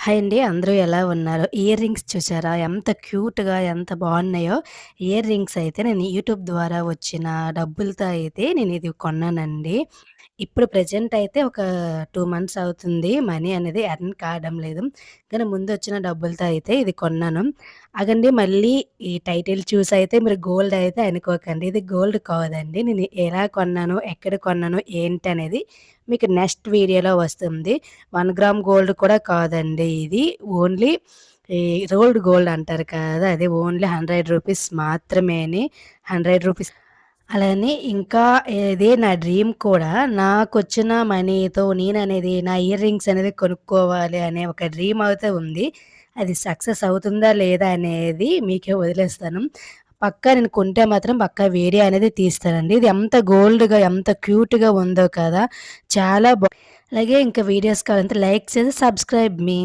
Hi అండి. అందరూ ఎలా ఉన్నారు? ఇయర్ రింగ్స్ చూసారా? ఎంత క్యూట్‌గా ఎంత బాగున్నాయో. ఇయర్ రింగ్స్ అయితే నేను యూట్యూబ్ ద్వారా వచ్చిన డబ్బులతో అయితే నేనిది కొన్నానండి. ఇప్పుడు ప్రెజెంట్ అయితే ఒక 2 మంత్స్ అవుతుంది. మనీ అనేది ఎర్న్ కావడం లేదు. కానీ ముందొచ్చిన డబ్బులతో అయితే ఇది కొన్నాను. అగండి మళ్ళీ ఈ టైటిల్ చూసయితే మీరు గోల్డ్ అయితే అనుకోకండి. ఇది గోల్డ్ కాదండి. నేను ఎలా కొన్నాను? ఎక్కడ కొన్నాను? ఏంటనేది మీకు నెక్స్ట్ వీడియోలో వస్తుంది. 1 గ్రామ్ గోల్డ్ కూడా కాదండి ఇది. ఓన్లీ ఈ రోల్డ్ గోల్డ్ అంటారు కదా! అది ఓన్లీ రూ. 100 మాత్రమేని. రూ. 100 అలానే ఇంకా ఇదే నా డ్రీమ్ కూడా. నాకొచ్చిన మనీతో నేననేది నా ఇయర్ రింగ్స్ అనేది కొనుక్కోవాలి అనే ఒక డ్రీమ్ అయితే ఉంది. అది సక్సెస్ అవుతుందా లేదా అనేది మీకే వదిలేస్తాను. పక్కా నేను కొంటే మాత్రం పక్కా వీడియో అనేది తీస్తానండి. ఇది ఎంత గోల్డ్‌గా ఎంత క్యూట్‌గా ఉందో కదా! చాలా అలాగే ఇంకా వీడియోస్ కావాలంటే లైక్ చేసి సబ్స్క్రైబ్ మీ.